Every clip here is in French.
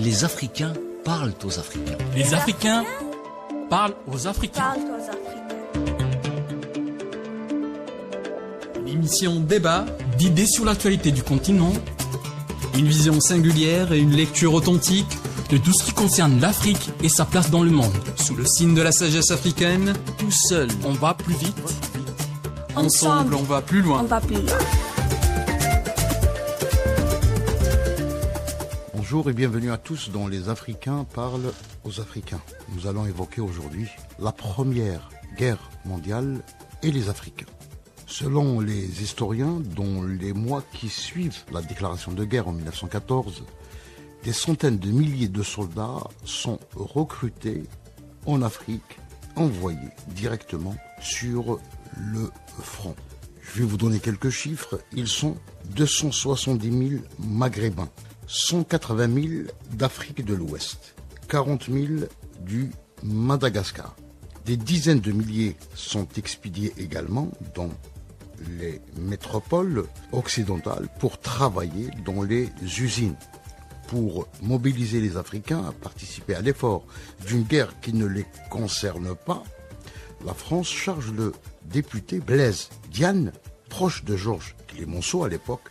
Les Africains parlent aux Africains. Les Africains parlent aux Africains. Une émission débat, d'idées sur l'actualité du continent, une vision singulière et une lecture authentique de tout ce qui concerne l'Afrique et sa place dans le monde. Sous le signe de la sagesse africaine, tout seul, on va plus vite. Ensemble, on va plus loin. Bonjour et bienvenue à tous dans Les Africains parlent aux Africains. Nous allons évoquer aujourd'hui la première guerre mondiale et les Africains. Selon les historiens, dans les mois qui suivent la déclaration de guerre en 1914, des centaines de milliers de soldats sont recrutés en Afrique, envoyés directement sur le front. Je vais vous donner quelques chiffres. Ils sont 270 000 maghrébins, 180 000 d'Afrique de l'Ouest, 40 000 du Madagascar. Des dizaines de milliers sont expédiés également dans les métropoles occidentales pour travailler dans les usines, pour mobiliser les Africains à participer à l'effort d'une guerre qui ne les concerne pas. La France charge le député Blaise Diagne, proche de Georges Clemenceau à l'époque,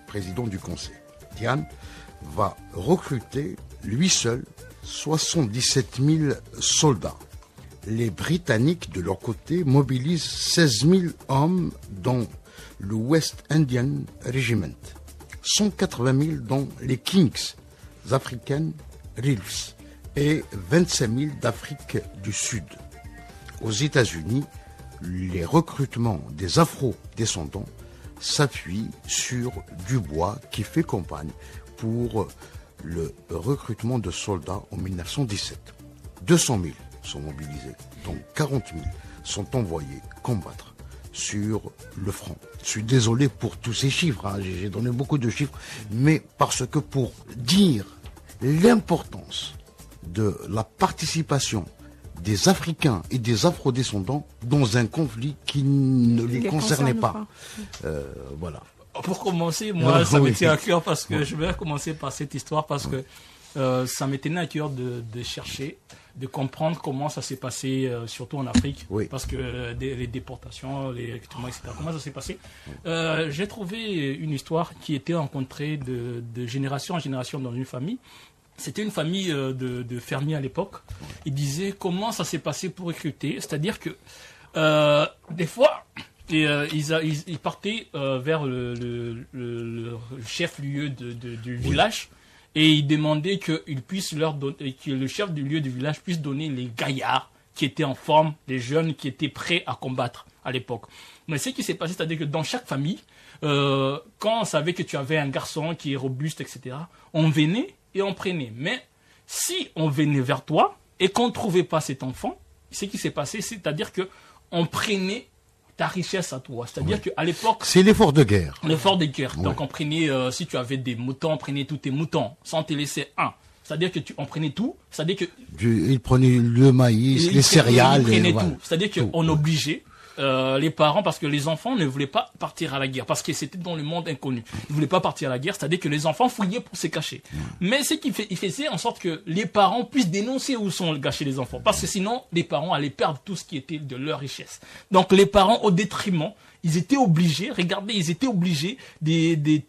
président du Conseil. Diagne va recruter, lui seul, 77 000 soldats. Les Britanniques, de leur côté, mobilisent 16 000 hommes dans le West Indian Regiment, 180 000 dans les Kings African Reliefs et 25 000 d'Afrique du Sud. Aux États-Unis, les recrutements des Afro-descendants s'appuient sur Dubois qui fait campagne pour le recrutement de soldats en 1917. 200 000 sont mobilisés, dont 40 000 sont envoyés combattre sur le front. Je suis désolé pour tous ces chiffres, j'ai donné beaucoup de chiffres, mais parce que pour dire l'importance de la participation des Africains et des Afro-descendants dans un conflit qui ne les concernait pas. Voilà. Pour commencer, moi, ça me tient à cœur parce que je vais commencer par cette histoire parce que ça me tenait à cœur de chercher, de comprendre comment ça s'est passé, surtout en Afrique, parce que les déportations, les recrutements, etc., comment ça s'est passé. J'ai trouvé une histoire qui était rencontrée de génération en génération dans une famille. C'était une famille de fermiers à l'époque. Ils disaient comment ça s'est passé pour recruter. C'est-à-dire que des fois, ils partaient vers le chef-lieu du village et ils demandaient qu'il puisse leur donner, que le chef du lieu du village puisse donner les gaillards qui étaient en forme, les jeunes qui étaient prêts à combattre à l'époque. Mais ce qui s'est passé, c'est-à-dire que dans chaque famille, quand on savait que tu avais un garçon qui est robuste, etc., on venait et on prenait. Mais si on venait vers toi et qu'on ne trouvait pas cet enfant, ce qui s'est passé, c'est-à-dire qu'on prenait ta richesse à toi. C'est-à-dire qu'à l'époque... C'est l'effort de guerre. L'effort de guerre. Donc on prenait, si tu avais des moutons, on prenait tous tes moutons sans te laisser un. C'est-à-dire que on prenait tout. C'est-à-dire que... Ils prenaient le maïs, les céréales. Ils prenaient tout. C'est-à-dire qu'on obligeait les parents, parce que les enfants ne voulaient pas partir à la guerre, parce que c'était dans le monde inconnu. Ils ne voulaient pas partir à la guerre, c'est-à-dire que les enfants fouillaient pour se cacher. Mais ce qu'il faisait en sorte que les parents puissent dénoncer où sont cachés les enfants, parce que sinon, les parents allaient perdre tout ce qui était de leur richesse. Donc les parents, au détriment, ils étaient obligés, regardez, ils étaient obligés de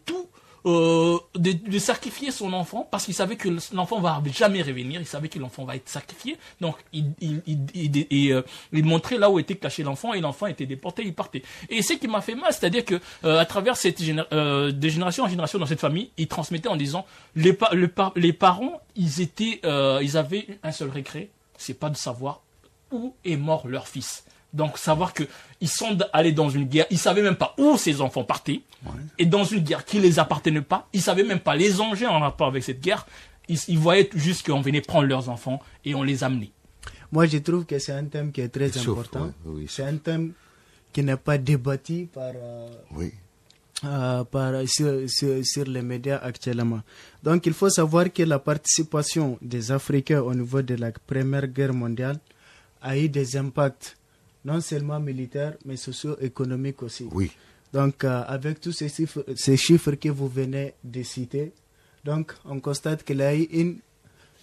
sacrifier son enfant parce qu'il savait que l'enfant va jamais revenir, il savait que l'enfant va être sacrifié, donc il montrait là où était caché l'enfant et l'enfant était déporté, il partait. Et ce qui m'a fait mal, c'est-à-dire que à travers de génération en génération dans cette famille, ils transmettaient en disant les parents, ils avaient un seul regret, c'est pas de savoir où est mort leur fils. Donc savoir que ils sont allés dans une guerre, ils savaient même pas où ces enfants partaient, et dans une guerre qui les appartenait pas, ils savaient même pas les enjeux en rapport avec cette guerre. Ils voyaient juste qu'on venait prendre leurs enfants et on les amenait. Moi, je trouve que c'est un thème qui est très important. C'est un thème qui n'est pas débattu sur les médias actuellement. Donc, il faut savoir que la participation des Africains au niveau de la Première Guerre mondiale a eu des impacts non seulement militaires, mais socio-économiques aussi. Donc, avec tous ces chiffres que vous venez de citer, donc on constate qu'il y a eu une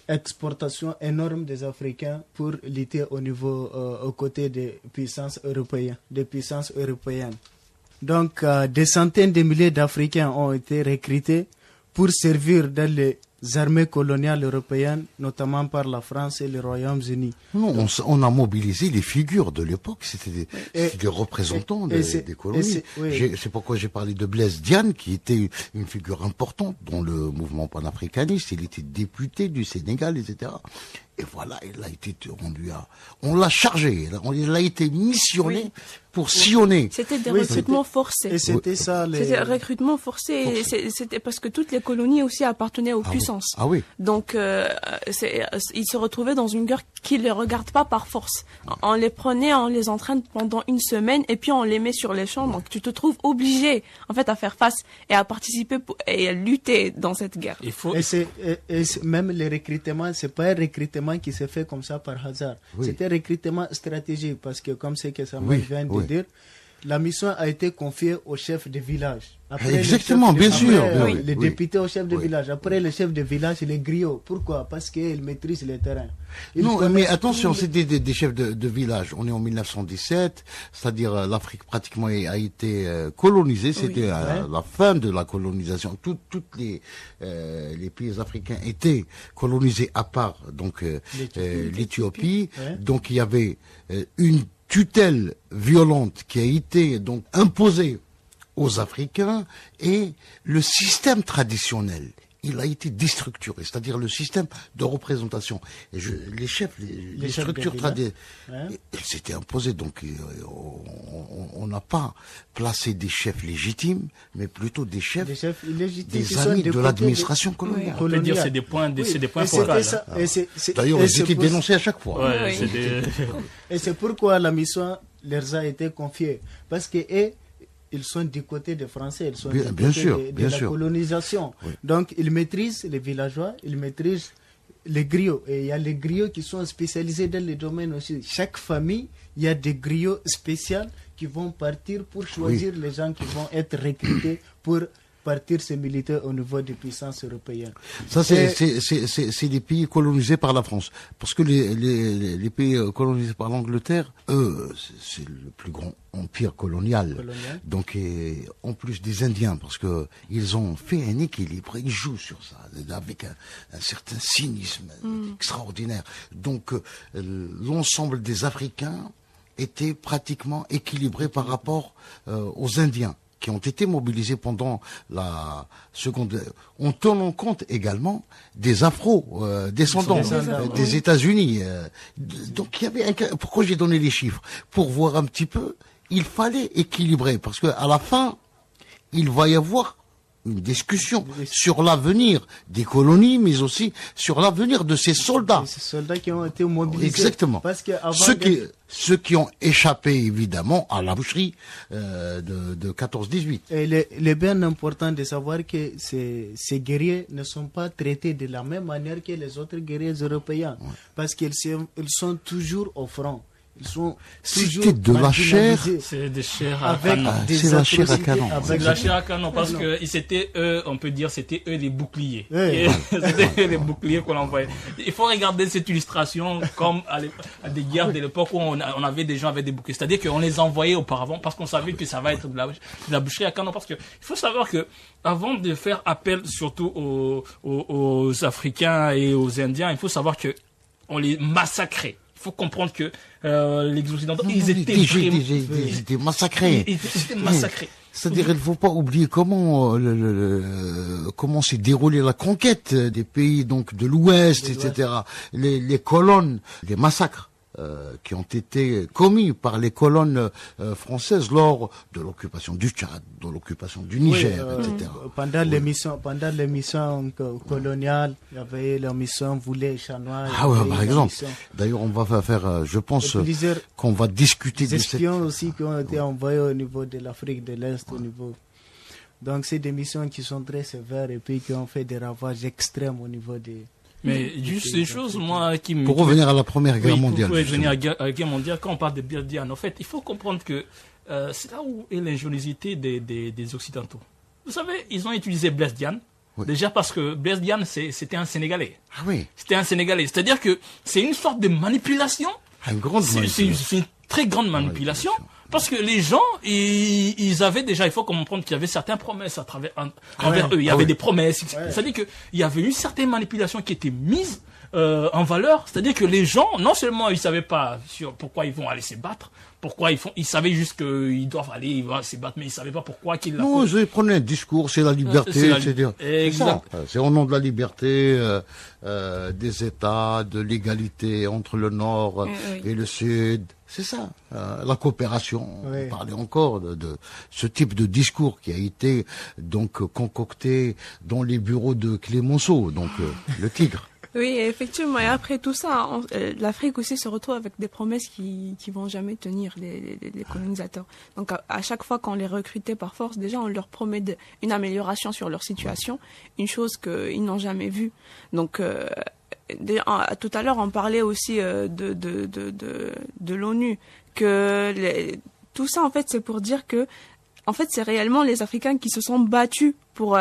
exportation énorme des Africains pour lutter au niveau, aux côtés des puissances européennes. Donc, des centaines de milliers d'Africains ont été recrutés pour servir dans les armées coloniales européennes, notamment par la France et le Royaume-Uni. Non, on a mobilisé les figures de l'époque, c'était des représentants des colonies. C'est pourquoi j'ai parlé de Blaise Diagne, qui était une figure importante dans le mouvement panafricaniste. Il était député du Sénégal, etc. Et voilà, on l'a chargé, il a été missionné pour sillonner. C'était des recrutements forcés. Et c'était ça. C'était un recrutement forcé. C'était parce que toutes les colonies aussi appartenaient aux puissances. Ah oui. Donc, ils se retrouvaient dans une guerre qui ne les regarde pas par force. On les prenait, on les entraîne pendant une semaine et puis on les met sur les champs. Donc, tu te trouves obligé, en fait, à faire face et à participer et à lutter dans cette guerre. Et même le recrutement, c'est pas un recrutement qui s'est fait comme ça par hasard. C'était un recrutement stratégique parce que, comme c'est que Samuel vient de dire, la mission a été confiée au chef de village. Exactement, bien sûr. Les députés au chef de village. Après, le chef de village, les griots. Pourquoi? Parce qu'ils maîtrisent le terrain. Mais attention, c'était des chefs de village. On est en 1917, c'est-à-dire l'Afrique pratiquement a été colonisée. C'était la fin de la colonisation. Toutes les pays africains étaient colonisés à part donc l'Éthiopie. Donc il y avait une tutelle violente qui a été donc imposée aux Africains, et le système traditionnel, il a été déstructuré, c'est-à-dire le système de représentation. Et les structures traditionnelles, elles s'étaient imposées. Donc on n'a pas placé des chefs légitimes, mais plutôt des chefs des amis de l'administration coloniale. On peut dire que c'est des points focaux. D'ailleurs, ils étaient dénoncés à chaque fois. Et c'est pourquoi la mission leur a été confiée. Parce que ils sont du côté des Français, ils sont du côté de la colonisation. Donc, ils maîtrisent les villageois, ils maîtrisent les griots. Et il y a les griots qui sont spécialisés dans les domaines aussi. Chaque famille, il y a des griots spéciaux qui vont partir pour choisir les gens qui vont être recrutés pour partir se militer au niveau des puissances européennes. Ça, c'est des pays colonisés par la France. Parce que les pays colonisés par l'Angleterre, eux, c'est le plus grand empire colonial. Donc, en plus des Indiens, parce que ils ont fait un équilibre, ils jouent sur ça, avec un certain cynisme extraordinaire. Donc, l'ensemble des Africains était pratiquement équilibré par rapport aux Indiens, qui ont été mobilisés pendant la seconde, en tenant compte également des Afro-descendants des États-Unis. Donc il y avait pourquoi j'ai donné les chiffres? Pour voir un petit peu, il fallait équilibrer, parce que à la fin, il va y avoir une discussion sur l'avenir des colonies, mais aussi sur l'avenir de ces soldats. Ces soldats qui ont été mobilisés. Exactement. Parce que ceux qui ont échappé, évidemment, à la boucherie de 14-18. Et il est bien important de savoir que ces guerriers ne sont pas traités de la même manière que les autres guerriers européens. Parce qu'ils sont toujours au front. C'était de la chair. C'est des chairs à avec canon. C'est la chair à canon. C'est de la chair à canon parce que c'était eux, on peut dire, c'était eux les boucliers. C'était eux les boucliers qu'on envoyait. Il faut regarder cette illustration comme à des guerres de l'époque où on avait des gens avec des boucliers. C'est-à-dire qu'on les envoyait auparavant parce qu'on savait que ça va être de la boucherie à canon. Parce que il faut savoir que avant de faire appel surtout aux Africains et aux Indiens, il faut savoir que on les massacrait. Il faut comprendre que les Occidentaux, ils étaient massacrés. Ils étaient massacrés. C'est-à-dire, il ne faut pas oublier comment s'est déroulée la conquête des pays donc de l'Ouest, etc. Les colonnes, les massacres qui ont été commis par les colonnes françaises lors de l'occupation du Tchad, de l'occupation du Niger, etc. Pendant les missions coloniales, il y avait la mission Voulé-Chanois. Par exemple. D'ailleurs, on va faire, je pense, qu'on va discuter des espions aussi qui ont été envoyés au niveau de l'Afrique de l'Est, au niveau. Donc, c'est des missions qui sont très sévères et puis qui ont fait des ravages extrêmes au niveau des. Mais juste des choses, moi, qui me... Pour revenir à la Première Guerre mondiale. Pour revenir à la guerre mondiale, quand on parle de Blaise Diagne, en fait, il faut comprendre que c'est là où est l'ingéniosité des Occidentaux. Vous savez, ils ont utilisé Blaise Diagne Oui. Déjà parce que Blaise Diagne, c'était un Sénégalais. Ah oui. C'était un Sénégalais. C'est-à-dire que c'est une sorte de manipulation. Une grande manipulation. C'est une très grande manipulation. Parce que les gens, ils avaient déjà, il faut comprendre qu'il y avait certaines promesses envers eux. Il y avait des promesses. Ouais. C'est-à-dire qu'il y avait une certaine manipulation qui était mise en valeur. C'est-à-dire que les gens, non seulement ils savaient pas pourquoi ils vont aller se battre, ils savaient juste qu'ils doivent aller, ils vont se battre, mais ils savaient pas pourquoi qu'ils l'ont. Non, ils prenaient un discours, c'est la liberté, etc. Exact. C'est au nom de la liberté des États, de l'égalité entre le Nord et le Sud. C'est ça, la coopération. Oui. On parlait encore de ce type de discours qui a été donc concocté dans les bureaux de Clémenceau, donc le tigre. Oui, effectivement. Et après tout ça, l'Afrique aussi se retrouve avec des promesses qui vont jamais tenir, les colonisateurs. Donc à chaque fois qu'on les recrutait par force, déjà on leur promet une amélioration sur leur situation, une chose qu'ils n'ont jamais vue. Donc tout à l'heure on parlait aussi de l'ONU, que tout ça en fait c'est pour dire que en fait, c'est réellement les Africains qui se sont battus pour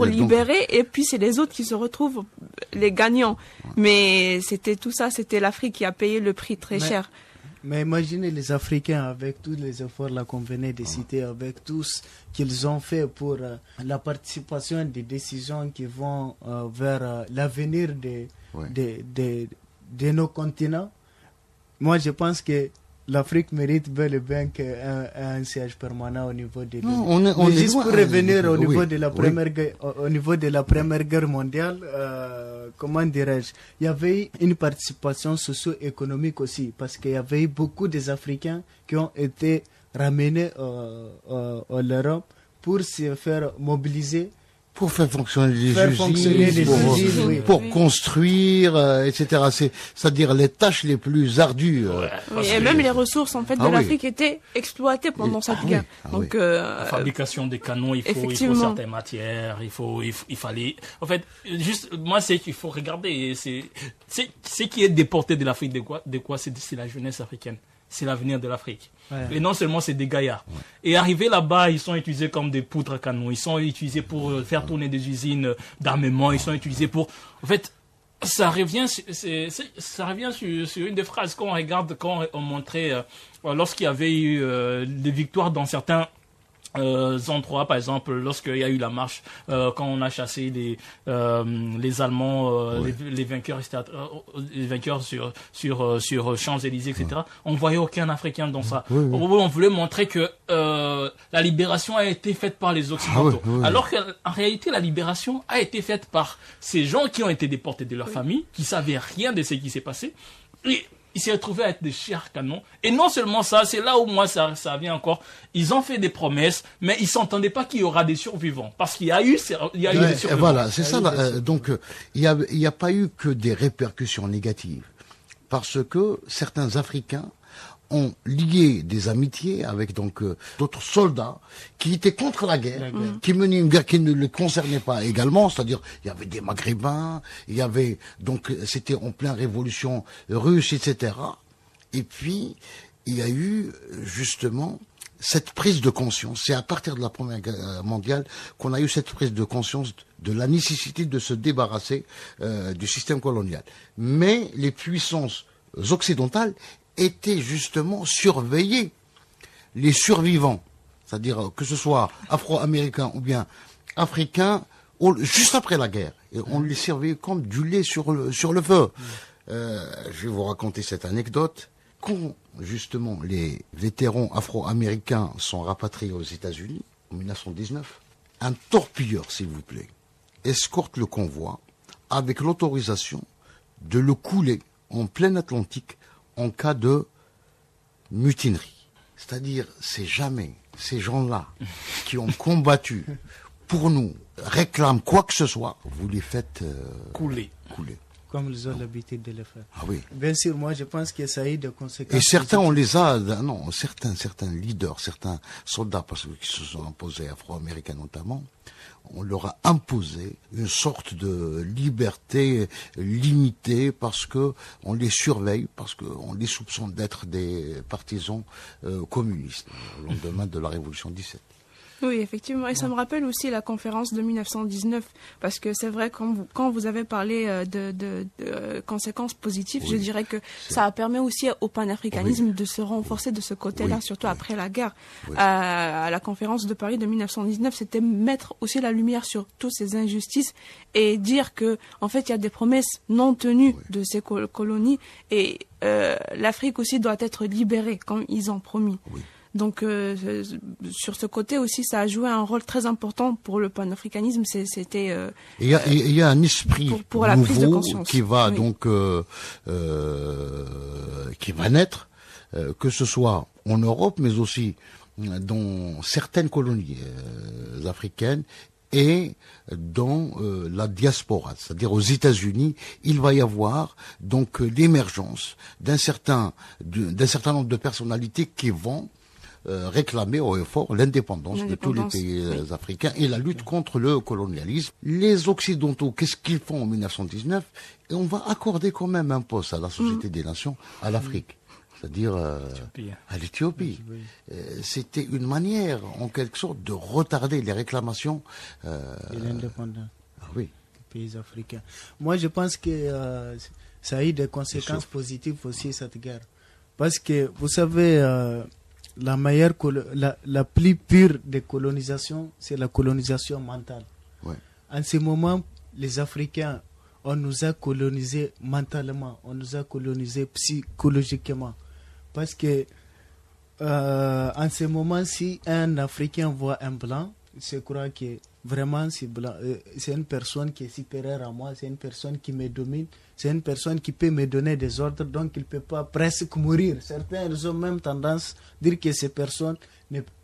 libérer, et puis c'est les autres qui se retrouvent les gagnants. Mais c'était tout ça, c'était l'Afrique qui a payé le prix très cher. Mais imaginez les Africains avec tous les efforts là qu'on venait de citer, avec tout ce qu'ils ont fait pour la participation des décisions qui vont vers l'avenir de nos continents. Moi, je pense que l'Afrique mérite bel et bien un siège permanent au niveau de l'ONU. On est juste loin, pour revenir au niveau de la oui. première guerre, au niveau de la Première Guerre mondiale, comment dirais-je, il y avait eu une participation socio-économique aussi, parce qu'il y avait eu beaucoup des Africains qui ont été ramenés en Europe pour se faire mobiliser. Pour faire fonctionner les usines, pour construire, etc. C'est-à-dire les tâches les plus ardues. Et même les ressources en fait de l'Afrique étaient exploitées pendant cette guerre. Donc la fabrication des canons, il faut certaines matières, il fallait. En fait, juste moi c'est qu'il faut regarder. Ce qui est déporté de l'Afrique de quoi c'est la jeunesse africaine. C'est l'avenir de l'Afrique. Ouais. Et non seulement c'est des gaillards. Ouais. Et arrivés là-bas, ils sont utilisés comme des poudres à canon. Ils sont utilisés pour faire tourner des usines d'armement. Ils sont utilisés pour... En fait, ça revient sur une des phrases qu'on regarde, quand on montrait, lorsqu'il y avait eu des victoires dans certains endroits, par exemple, lorsqu'il y a eu la marche, quand on a chassé les Allemands, les vainqueurs sur Champs-Élysées, etc. On voyait aucun Africain dans ça. On voulait montrer que la libération a été faite par les Occidentaux. Alors qu'en réalité, la libération a été faite par ces gens qui ont été déportés de leur famille, qui savaient rien de ce qui s'est passé. Et ils s'est retrouvé à être des chers canons. Et non seulement ça, c'est là où moi ça vient encore. Ils ont fait des promesses, mais ils s'entendaient pas qu'il y aura des survivants. Parce qu'il y a eu des survivants. Voilà, c'est ça. Donc, il y a pas eu que des répercussions négatives. Parce que certains Africains ont lié des amitiés avec donc d'autres soldats qui étaient contre la guerre, qui menaient une guerre qui ne les concernait pas également, c'est-à-dire il y avait des Maghrébins, il y avait donc c'était en pleine révolution russe, etc. Et puis il y a eu justement cette prise de conscience. C'est à partir de la Première Guerre mondiale qu'on a eu cette prise de conscience de la nécessité de se débarrasser du système colonial. Mais les puissances occidentales étaient justement surveiller les survivants, c'est-à-dire que ce soit afro-américains ou bien africains, juste après la guerre. Et on les surveillait comme du lait sur le feu. Je vais vous raconter cette anecdote. Quand justement les vétérans afro-américains sont rapatriés aux États-Unis en 1919, un torpilleur, s'il vous plaît, escorte le convoi avec l'autorisation de le couler en plein Atlantique en cas de mutinerie. C'est-à-dire, c'est jamais ces gens-là qui ont combattu pour nous réclament quoi que ce soit, vous les faites couler. Comme ils ont l'habitude de le faire. Ah oui. Bien sûr, moi je pense que ça a eu des conséquences. Et certains, on les a, non, certains leaders, certains soldats, parce qu'ils se sont imposés, afro-américains notamment, on leur a imposé une sorte de liberté limitée parce que on les surveille, parce qu'on les soupçonne d'être des partisans communistes au lendemain de la Révolution 17. Oui, effectivement. Et ça me rappelle aussi la conférence de 1919, parce que c'est vrai, quand vous avez parlé de conséquences positives, je dirais que ça a permis aussi au panafricanisme de se renforcer de ce côté-là, surtout après la guerre. À la conférence de Paris de 1919, c'était mettre aussi la lumière sur toutes ces injustices et dire que, en fait, il y a des promesses non tenues de ces colonies et l'Afrique aussi doit être libérée, comme ils ont promis. Donc, sur ce côté aussi, ça a joué un rôle très important pour le panafricanisme. C'était. Il y a un esprit pour la prise de conscience qui va donc qui va naître, que ce soit en Europe, mais aussi dans certaines colonies africaines et dans la diaspora, c'est-à-dire aux États-Unis, il va y avoir donc l'émergence d'un certain nombre de personnalités qui vont réclamer au effort l'indépendance de tous les pays africains et la lutte contre le colonialisme. Les Occidentaux, qu'est-ce qu'ils font en 1919? Et on va accorder quand même un poste à la Société des Nations, à l'Afrique, c'est-à-dire à l'Éthiopie. C'était une manière, en quelque sorte, de retarder les réclamations de l'indépendance des pays africains. Moi, je pense que ça a eu des conséquences positives aussi, cette guerre. Parce que, vous savez, la plus pure des colonisations, c'est la colonisation mentale. En ce moment, les Africains, on nous a colonisés mentalement, on nous a colonisés psychologiquement. Parce que en ce moment, si un Africain voit un blanc, je crois que vraiment c'est blanc, c'est une personne qui est supérieure à moi, c'est une personne qui me domine, c'est une personne qui peut me donner des ordres, donc il ne peut pas presque mourir. Certains, ils ont même tendance à dire que ces personnes,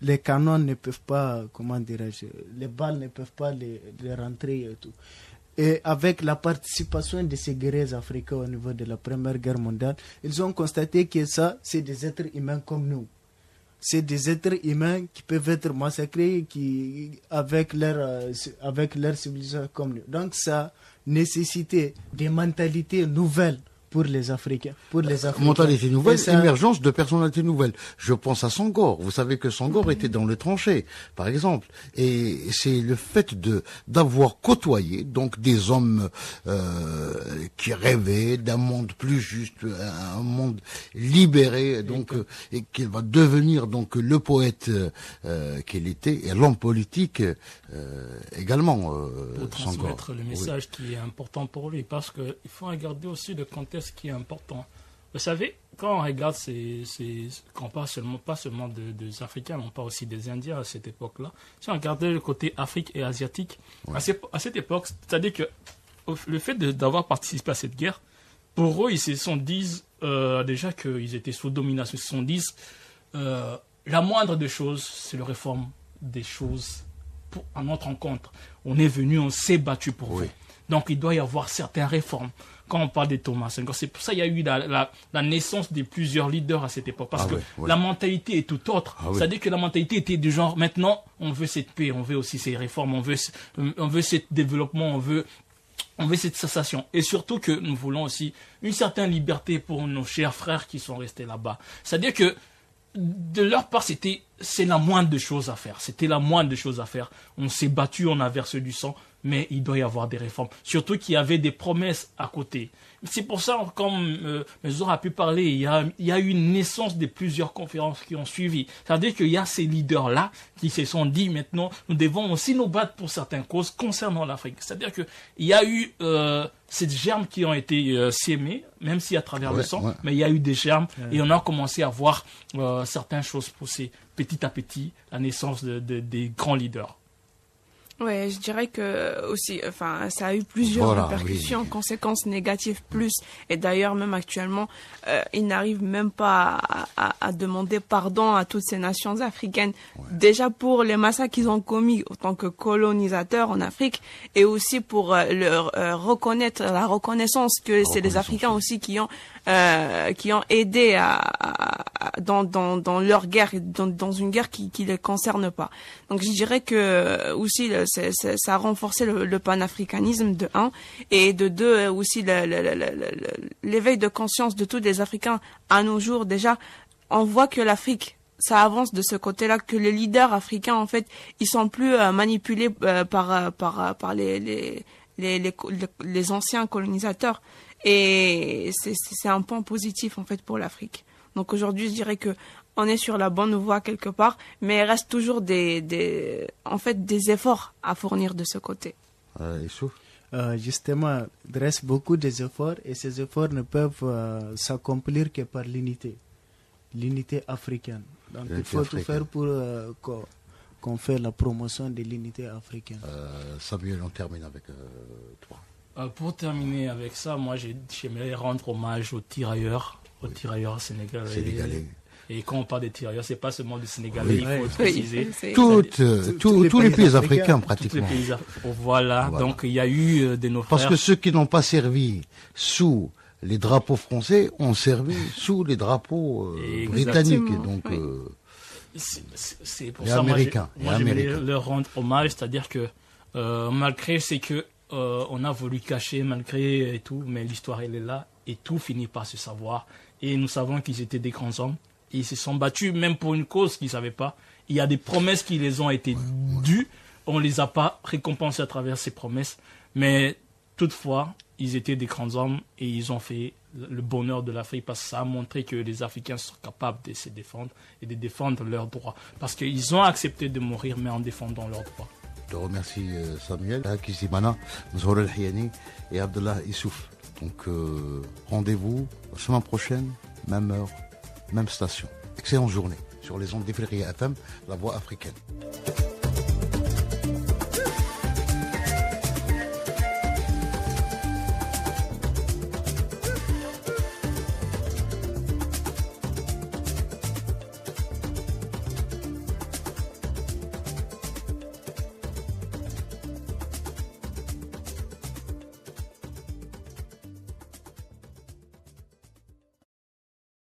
les canons ne peuvent pas, comment dirais-je, les balles ne peuvent pas les rentrer et tout. Et avec la participation de ces guerriers africains au niveau de la Première Guerre mondiale, ils ont constaté que ça, c'est des êtres humains comme nous. C'est des êtres humains qui peuvent être massacrés avec leur civilisation comme nous. Donc ça nécessitait des mentalités nouvelles pour les Africains. Mentalité nouvelle, émergence de personnalités nouvelles. Je pense à Senghor. Vous savez que Senghor était dans les tranchées, par exemple. Et c'est le fait d'avoir côtoyé donc des hommes qui rêvaient d'un monde plus juste, un monde libéré, donc et qu'il va devenir donc le poète qu'il était et l'homme politique également. Pour transmettre le message qui est important pour lui, parce que il faut regarder aussi le contexte qui est important. Vous savez, quand on regarde quand on parle pas seulement des Africains, mais on parle aussi des Indiens à cette époque-là. Si on regardait le côté Afrique et asiatique, à cette époque, c'est-à-dire que le fait d'avoir participé à cette guerre, pour eux, ils se sont dit déjà qu'ils étaient sous domination. Ils se sont dit la moindre des choses, c'est la réforme des choses à notre rencontre. On est venu, on s'est battu pour vous. Donc il doit y avoir certaines réformes. Quand on parle de Thomas Sankara, c'est pour ça qu'il y a eu la naissance de plusieurs leaders à cette époque. Parce que la mentalité est tout autre. C'est-à-dire que la mentalité était du genre, maintenant, on veut cette paix, on veut aussi ces réformes, on veut ce développement, on veut cette cessation. Et surtout que nous voulons aussi une certaine liberté pour nos chers frères qui sont restés là-bas. C'est-à-dire que de leur part, c'est la moindre des choses à faire. C'était la moindre des choses à faire. On s'est battu, on a versé du sang, mais il doit y avoir des réformes. Surtout qu'il y avait des promesses à côté. C'est pour ça, comme Mézor a pu parler, il y a eu une naissance de plusieurs conférences qui ont suivi. C'est-à-dire qu'il y a ces leaders-là qui se sont dit, maintenant, nous devons aussi nous battre pour certaines causes concernant l'Afrique. C'est-à-dire qu'il y a eu ces germes qui ont été sémés, même si à travers le sang, mais il y a eu des germes et on a commencé à voir certaines choses pousser petit à petit, la naissance des grands leaders. Ouais, je dirais que aussi, ça a eu plusieurs répercussions, conséquences négatives plus. Et d'ailleurs, même actuellement, ils n'arrivent même pas à demander pardon à toutes ces nations africaines. Déjà pour les massacres qu'ils ont commis en tant que colonisateurs en Afrique, et aussi pour leur reconnaître la reconnaissance que c'est les Africains aussi qui ont aidé dans leur guerre, dans une guerre qui les concerne pas. Donc je dirais que aussi ça a renforcé le panafricanisme de un, et de deux aussi l'éveil de conscience de tous les Africains à nos jours. Déjà, on voit que l'Afrique, ça avance de ce côté-là, que les leaders africains, en fait, ils sont plus manipulés par les anciens colonisateurs. Et c'est un point positif, en fait, pour l'Afrique. Donc aujourd'hui, je dirais que on est sur la bonne voie quelque part, mais il reste toujours des efforts à fournir de ce côté. Justement, il reste beaucoup d'efforts et ces efforts ne peuvent s'accomplir que par l'unité africaine. Donc il faut tout faire pour qu'on fait la promotion de l'unité africaine. Samuel, on termine avec toi. Pour terminer avec ça, moi j'aimerais rendre hommage aux tirailleurs sénégalais. Et quand on parle des tirailleurs, c'est pas seulement des Sénégalais, il faut préciser. Tous les pays africains pratiquement. Tous les pays voilà, donc il y a eu des nos frères. Parce que ceux qui n'ont pas servi sous les drapeaux français ont servi sous les drapeaux britanniques. Donc, c'est pour ça que moi j'aimerais leur rendre hommage, c'est-à-dire que malgré ce que on a voulu cacher, malgré et tout, mais l'histoire elle est là et tout finit par se savoir. Et nous savons qu'ils étaient des grands hommes. Et ils se sont battus même pour une cause qu'ils ne savaient pas. Il y a des promesses qui les ont été dues. On ne les a pas récompensés à travers ces promesses. Mais toutefois, ils étaient des grands hommes et ils ont fait le bonheur de l'Afrique parce que ça a montré que les Africains sont capables de se défendre et de défendre leurs droits. Parce qu'ils ont accepté de mourir, mais en défendant leurs droits. Je te remercie Samuel, Kizimana, Zohar El-Hayani et Abdallah Issouf. Donc rendez-vous la semaine prochaine, même heure, même station. Excellente journée sur les ondes d'Ifriqiya FM, la voix africaine.